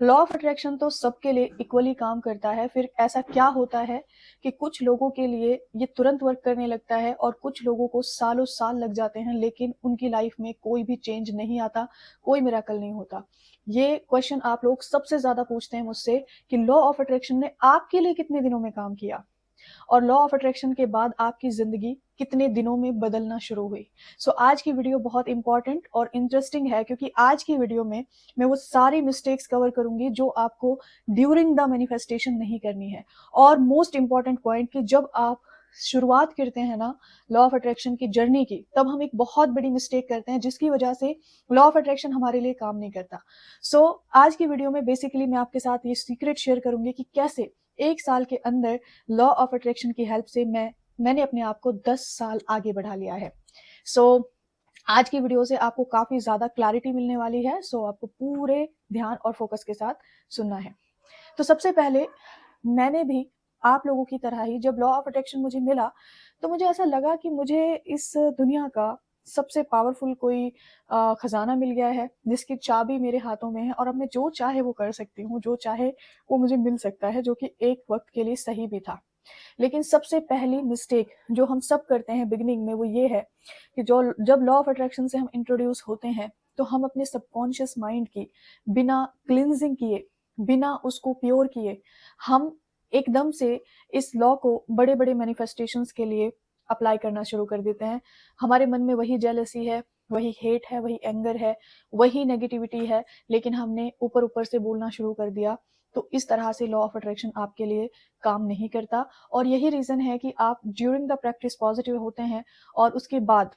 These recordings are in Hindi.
लॉ ऑफ अट्रैक्शन तो सबके लिए इक्वली काम करता है। फिर ऐसा क्या होता है कि कुछ लोगों के लिए ये तुरंत वर्क करने लगता है और कुछ लोगों को सालों साल लग जाते हैं, लेकिन उनकी लाइफ में कोई भी चेंज नहीं आता, कोई मिरेकल नहीं होता। ये क्वेश्चन आप लोग सबसे ज़्यादा पूछते हैं मुझसे कि लॉ ऑफ अट्रैक्शन ने आपके लिए कितने दिनों में काम किया? और लॉ ऑफ अट्रैक्शन के बाद आपकी ज़िंदगी कितने दिनों में बदलना शुरू हुई। आज की वीडियो बहुत इंपॉर्टेंट और इंटरेस्टिंग है, क्योंकि आज की वीडियो में मैं वो सारी मिस्टेक्स कवर करूंगी जो आपको ड्यूरिंग द मैनिफेस्टेशन नहीं करनी है। और मोस्ट इंपॉर्टेंट पॉइंट कि जब आप शुरुआत करते हैं ना लॉ ऑफ अट्रैक्शन की जर्नी की, तब हम एक बहुत बड़ी मिस्टेक करते हैं जिसकी वजह से लॉ ऑफ अट्रैक्शन हमारे लिए काम नहीं करता। आज की वीडियो में बेसिकली मैं आपके साथ ये सीक्रेट शेयर करूंगी कि कैसे 1 साल के अंदर लॉ ऑफ अट्रैक्शन की हेल्प से मैंने अपने आप को 10 साल आगे बढ़ा लिया है। सो आज की वीडियो से आपको काफ़ी ज़्यादा क्लैरिटी मिलने वाली है। आपको पूरे ध्यान और फोकस के साथ सुनना है। तो सबसे पहले मैंने भी आप लोगों की तरह ही जब लॉ ऑफ अट्रैक्शन मुझे मिला, तो मुझे ऐसा लगा कि मुझे इस दुनिया का सबसे पावरफुल कोई खजाना मिल गया है जिसकी चाबी मेरे हाथों में है और अब मैं जो चाहे वो कर सकती हूँ, जो चाहे वो मुझे मिल सकता है, जो कि एक वक्त के लिए सही भी था। लेकिन सबसे पहली मिस्टेक जो हम सब करते हैं बिगिनिंग में वो ये है कि जो जब लॉ ऑफ अट्रैक्शन से हम इंट्रोड्यूस होते हैं, तो हम अपने सबकॉन्शियस माइंड की बिना क्लिनजिंग किए, बिना उसको प्योर किए, हम एकदम से इस लॉ को बड़े बड़े मैनिफेस्टेशंस के लिए अप्लाई करना शुरू कर देते हैं। हमारे मन में वही जेलसी है, वही हेट है, वही एंगर है, वही नेगेटिविटी है, लेकिन हमने ऊपर ऊपर से बोलना शुरू कर दिया। तो इस तरह से लॉ ऑफ अट्रैक्शन आपके लिए काम नहीं करता। और यही रीज़न है कि आप ड्यूरिंग द प्रैक्टिस पॉजिटिव होते हैं और उसके बाद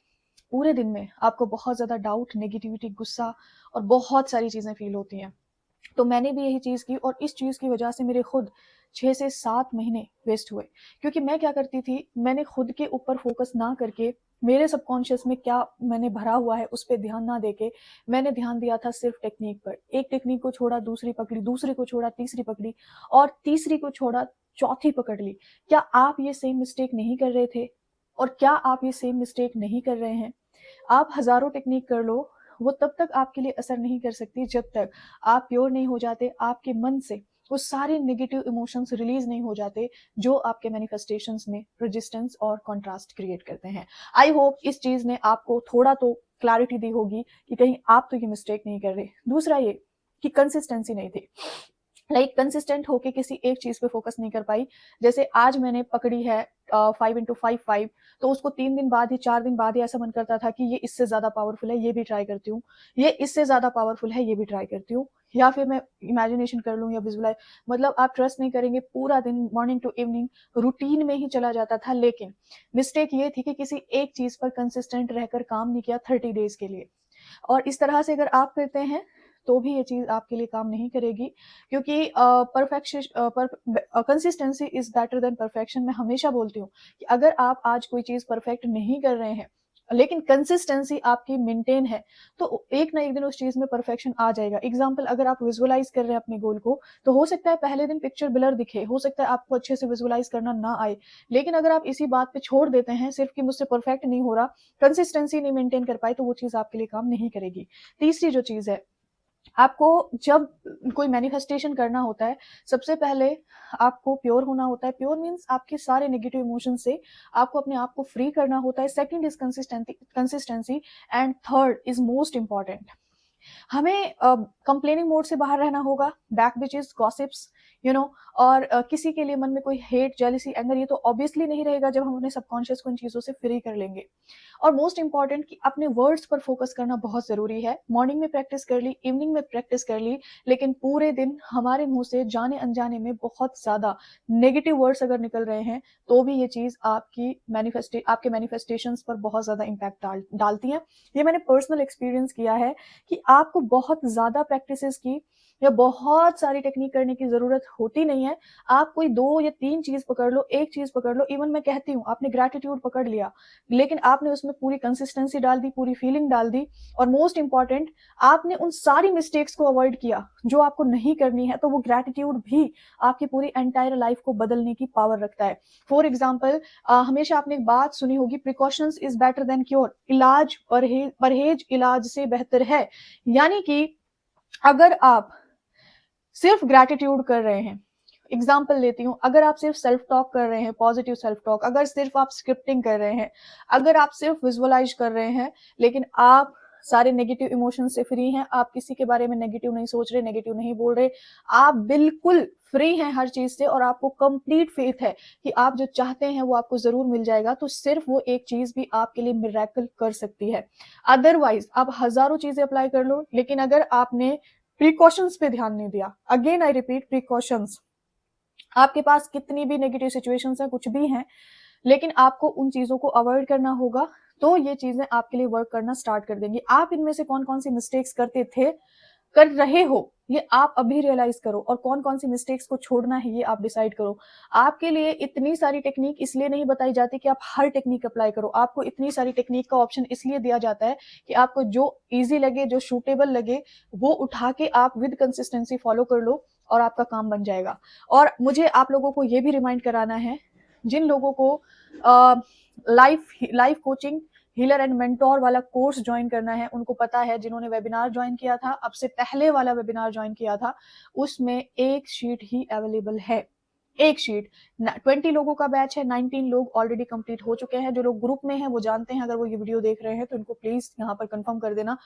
पूरे दिन में आपको बहुत ज़्यादा डाउट, नेगेटिविटी, गुस्सा और बहुत सारी चीज़ें फील होती हैं। तो मैंने भी यही चीज़ की और इस चीज़ की वजह से मेरे खुद 6 से 7 महीने वेस्ट हुए। क्योंकि मैं क्या करती थी, मैंने खुद के ऊपर फोकस ना करके मेरे सबकॉन्शियस में क्या मैंने भरा हुआ है उस पे ध्यान ना देके मैंने ध्यान दिया था सिर्फ टेक्निक पर। एक टेक्निक को छोड़ा, दूसरी पकड़ी, दूसरी को छोड़ा, तीसरी पकड़ी और तीसरी को छोड़ा, चौथी पकड़ ली। क्या आप ये सेम मिस्टेक नहीं कर रहे थे? और क्या आप ये सेम मिस्टेक नहीं कर रहे हैं? आप हज़ारों टेक्निक कर लो, वो तब तक आपके लिए असर नहीं कर सकती जब तक आप प्योर नहीं हो जाते, आपके मन से वो सारे नेगेटिव इमोशंस रिलीज नहीं हो जाते जो आपके मैनिफेस्टेशंस में रेजिस्टेंस और कॉन्ट्रास्ट क्रिएट करते हैं। आई होप इस चीज़ ने आपको थोड़ा तो क्लैरिटी दी होगी कि कहीं आप तो ये मिस्टेक नहीं कर रहे। दूसरा ये कि कंसिस्टेंसी नहीं थी। कंसिस्टेंट होके किसी एक चीज पे फोकस नहीं कर पाई। जैसे आज मैंने पकड़ी है 5x5 तो उसको 3 दिन बाद ही, 4 दिन बाद ही ऐसा मन करता था कि ये इससे ज्यादा पावरफुल है, ये भी ट्राई करती हूँ, ये इससे ज्यादा पावरफुल है, ये भी ट्राई करती हूँ। या फिर मैं इमेजिनेशन कर लूँ या विजुअलाइज, मतलब आप ट्रस्ट नहीं करेंगे, पूरा दिन मॉर्निंग टू इवनिंग रूटीन में ही चला जाता था। लेकिन मिस्टेक ये थी कि किसी एक चीज पर कंसिस्टेंट रहकर काम नहीं किया 30 डेज के लिए। और इस तरह से अगर आप करते हैं तो भी ये चीज़ आपके लिए काम नहीं करेगी, क्योंकि consistency is better than perfection. मैं हमेशा बोलती हूँ कि अगर आप आज कोई चीज़ परफेक्ट नहीं कर रहे हैं लेकिन कंसिस्टेंसी आपकी मेंटेन है, तो एक ना एक दिन उस चीज़ में परफेक्शन आ जाएगा। एग्जाम्पल, अगर आप विजुअलाइज कर रहे हैं अपने गोल को, तो हो सकता है पहले दिन पिक्चर ब्लर दिखे, हो सकता है आपको अच्छे से विजुअलाइज करना ना आए, लेकिन अगर आप इसी बात पे छोड़ देते हैं सिर्फ कि मुझसे परफेक्ट नहीं हो रहा, कंसिस्टेंसी नहीं मेंटेन कर पाए, तो वो चीज़ आपके लिए काम नहीं करेगी। तीसरी जो चीज़ है, आपको जब कोई मैनिफेस्टेशन करना होता है, सबसे पहले आपको प्योर होना होता है। प्योर मीन्स आपके सारे नेगेटिव इमोशन से आपको अपने आप को फ्री करना होता है। Second is consistency and third is most important, हमें कंप्लेनिंग मोड से बाहर रहना होगा, बैक बिचेस, गॉसिप्स, और किसी के लिए मन में कोई हेट, जेलिसी, एंगर, ये तो ऑब्वियसली नहीं रहेगा जब हम अपने सबकॉन्शियस को इन चीज़ों से फ्री कर लेंगे। और मोस्ट इंपॉर्टेंट कि अपने वर्ड्स पर फोकस करना बहुत ज़रूरी है। मॉर्निंग में प्रैक्टिस कर ली, इवनिंग में प्रैक्टिस कर ली, लेकिन पूरे दिन हमारे मुंह से जाने अनजाने में बहुत ज़्यादा नेगेटिव वर्ड्स अगर निकल रहे हैं, तो भी ये चीज़ आपके मैनिफेस्टेशंस पर बहुत ज़्यादा इम्पैक्ट डालती है। ये मैंने पर्सनल एक्सपीरियंस किया है कि आपको बहुत ज़्यादा प्रैक्टिसेस की या बहुत सारी टेक्निक करने की ज़रूरत होती नहीं है। आप कोई 2 या 3 चीज़ पकड़ लो, 1 चीज़ पकड़ लो। इवन मैं कहती हूँ, आपने ग्रैटिट्यूड पकड़ लिया, लेकिन आपने उसमें पूरी कंसिस्टेंसी डाल दी, पूरी फीलिंग डाल दी, और मोस्ट इंपॉर्टेंट, आपने उन सारी मिस्टेक्स को अवॉइड किया जो आपको नहीं करनी है, तो वो ग्रैटिट्यूड भी आपकी पूरी एंटायर लाइफ को बदलने की पावर रखता है। फॉर एग्जाम्पल, हमेशा आपने एक बात सुनी होगी, precautions is better than cure. इलाज परहेज इलाज से बेहतर है। यानी कि अगर आप सिर्फ ग्रैटिट्यूड कर रहे हैं। एग्जाम्पल लेती हूँ, अगर आप सिर्फ सेल्फ टॉक कर रहे हैं, पॉजिटिव सेल्फ टॉक, अगर सिर्फ आप स्क्रिप्टिंग कर रहे हैं, अगर आप सिर्फ विजुअलाइज कर रहे हैं, लेकिन आप सारे नेगेटिव इमोशन से फ्री हैं, आप किसी के बारे में नेगेटिव नहीं सोच रहे, नेगेटिव नहीं बोल रहे, आप बिल्कुल फ्री हैं हर चीज से और आपको कंप्लीट फेथ है कि आप जो चाहते हैं वो आपको जरूर मिल जाएगा, तो सिर्फ वो एक चीज भी आपके लिए मिरेकल कर सकती है। अदरवाइज आप हजारों चीजें अप्लाई कर लो, लेकिन अगर आपने प्रिकॉशंस पे ध्यान नहीं दिया, अगेन आई रिपीट प्रिकॉशंस, आपके पास कितनी भी नेगेटिव सिचुएशंस हैं, कुछ भी हैं, लेकिन आपको उन चीजों को अवॉइड करना होगा, तो ये चीजें आपके लिए वर्क करना स्टार्ट कर देंगी। आप इनमें से कौन कौन सी मिस्टेक्स करते थे, कर रहे हो, ये आप अभी रियलाइज करो, और कौन कौन सी मिस्टेक्स को छोड़ना है ये आप डिसाइड करो। आपके लिए इतनी सारी टेक्निक इसलिए नहीं बताई जाती कि आप हर टेक्निक अप्लाई करो, आपको इतनी सारी टेक्निक का ऑप्शन इसलिए दिया जाता है कि आपको जो इजी लगे, जो सूटेबल लगे, वो उठा के आप विद कंसिस्टेंसी फॉलो कर लो और आपका काम बन जाएगा। और मुझे आप लोगों को ये भी रिमाइंड कराना है, जिन लोगों को life life coaching healer and mentor वाला कोर्स ज्वाइन करना है, उनको पता है, जिन्होंने वेबिनार ज्वाइन किया था, अब से पहले वाला वेबिनार ज्वाइन किया था, उसमें एक शीट ही अवेलेबल है, एक शीट। 20 लोगों का बैच है, 19 लोग ऑलरेडी कंप्लीट हो चुके हैं। जो लोग ग्रुप में हैं वो जानते हैं, अगर वो ये वीडियो देख रहे हैं तो इनको प्लीज यहाँ पर कंफर्म कर देना,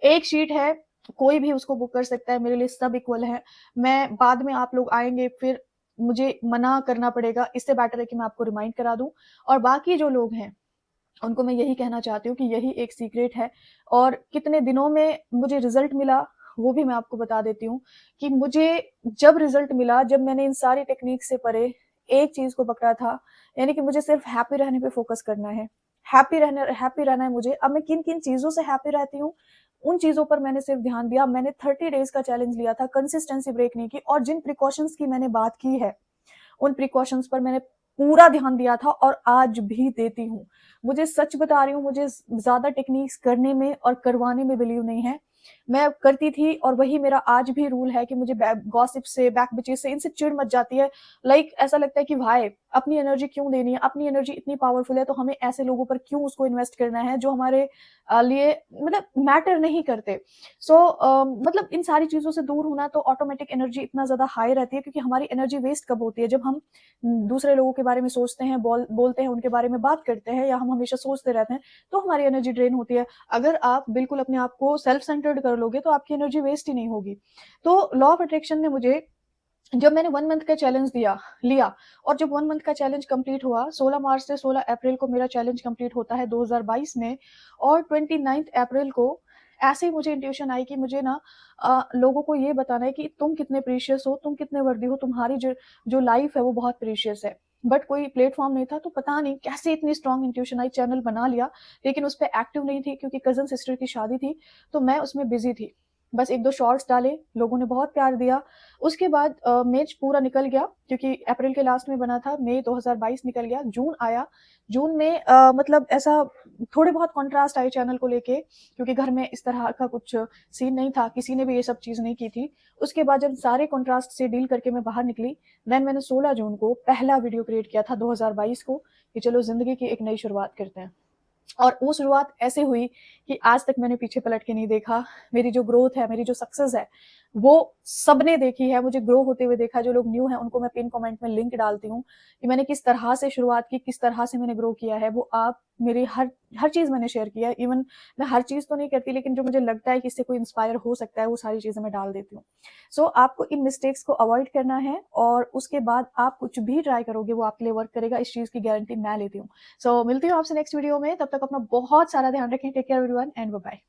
एक शीट है, कोई भी उसको बुक कर सकता है, मेरे लिए सब इक्वल है। मैं बाद में आप लोग आएंगे फिर मुझे मना करना पड़ेगा, इससे बेटर है कि मैं आपको रिमाइंड करा दूं। और बाकी जो लोग हैं उनको मैं यही कहना चाहती हूँ कि यही एक सीक्रेट है, और कितने दिनों में मुझे रिजल्ट मिला वो भी मैं आपको बता देती हूँ, कि मुझे जब रिजल्ट मिला, जब मैंने इन सारी टेक्निक से परे एक चीज को पकड़ा था, यानी कि मुझे सिर्फ हैप्पी रहने पे फोकस करना है, हैप्पी रहना है मुझे। अब मैं किन किन चीजों से हैप्पी रहती हूँ, उन चीजों पर मैंने सिर्फ ध्यान दिया। मैंने 30 डेज का चैलेंज लिया था, कंसिस्टेंसी ब्रेक नहीं की, और जिन प्रिकॉशंस की मैंने बात की है उन प्रिकॉशंस पर मैंने पूरा ध्यान दिया था और आज भी देती हूँ। मुझे सच बता रही हूँ, मुझे ज्यादा टेक्निक्स करने में और करवाने में बिलीव नहीं है, मैं करती थी, और वही मेरा आज भी रूल है कि मुझे गॉसिप से, बैक बिचेस से, इनसे चिढ़ मच जाती है। ऐसा लगता है कि भाई अपनी एनर्जी क्यों देनी है, अपनी एनर्जी इतनी पावरफुल है तो हमें ऐसे लोगों पर क्यों उसको इन्वेस्ट करना है जो हमारे लिए मैटर नहीं करते। इन सारी चीजों से दूर होना, तो ऑटोमेटिक एनर्जी इतना ज्यादा हाई रहती है, क्योंकि हमारी एनर्जी वेस्ट कब होती है, जब हम दूसरे लोगों के बारे में सोचते हैं, बोलते हैं, उनके बारे में बात करते हैं, या हम हमेशा सोचते रहते हैं, तो हमारी एनर्जी ड्रेन होती है। अगर आप बिल्कुल अपने आप को सेल्फ सेंटर्ड कर लोगे तो आपकी एनर्जी वेस्ट ही नहीं होगी। तो लॉ ऑफ अट्रैक्शन ने मुझे, जब मैंने 1 मंथ का चैलेंज लिया, और जब 1 मंथ का चैलेंज कंप्लीट हुआ, 16 मार्च से 16 अप्रैल को मेरा चैलेंज कंप्लीट होता है 2022 में, और 29 अप्रैल को ऐसे ही मुझे इंट्यूशन आई कि मुझे ना लोगों को ये बताना है कि तुम कितने प्रीशियस हो, तुम कितने वर्दी हो, तुम्हारी जो लाइफ है वो बहुत प्रीशियस है। बट कोई प्लेटफॉर्म नहीं था, तो पता नहीं कैसे इतनी स्ट्रॉन्ग इंट्यूशन आई, चैनल बना लिया, लेकिन उस पर एक्टिव नहीं थी क्योंकि कजन सिस्टर की शादी थी, तो मैं उसमें बिजी थी। बस 1-2 शॉर्ट्स डाले, लोगों ने बहुत प्यार दिया। उसके बाद मई पूरा निकल गया, क्योंकि अप्रैल के लास्ट में बना था, मई 2022 निकल गया, जून आया। जून में ऐसा थोड़े बहुत कॉन्ट्रास्ट आए चैनल को लेके, क्योंकि घर में इस तरह का कुछ सीन नहीं था, किसी ने भी ये सब चीज़ नहीं की थी। उसके बाद जब सारे कॉन्ट्रास्ट से डील करके मैं बाहर निकली, देन मैंने 16 जून को पहला वीडियो क्रिएट किया था 2022 को, कि चलो ज़िंदगी की एक नई शुरुआत करते हैं। और वो शुरुआत ऐसे हुई कि आज तक मैंने पीछे पलट के नहीं देखा। मेरी जो ग्रोथ है, मेरी जो सक्सेस है, वो सबने देखी है, मुझे ग्रो होते हुए देखा। जो लोग न्यू हैं उनको मैं पिन कमेंट में लिंक डालती हूँ कि मैंने किस तरह से शुरुआत की, किस तरह से मैंने ग्रो किया है, वो आप मेरी हर हर चीज़ मैंने शेयर किया है। इवन मैं हर चीज़ तो नहीं करती, लेकिन जो मुझे लगता है कि इससे कोई इंस्पायर हो सकता है, वो सारी चीज़ें मैं डाल देती हूँ। आपको इन मिस्टेक्स को अवॉइड करना है, और उसके बाद आप कुछ भी ट्राई करोगे वो आपके लिए वर्क करेगा, इस चीज़ की गारंटी मैं लेती हूँ। मिलती हूँ आपसे नेक्स्ट वीडियो में, तब तक अपना बहुत सारा ध्यान रखें। Take care everyone and bye bye.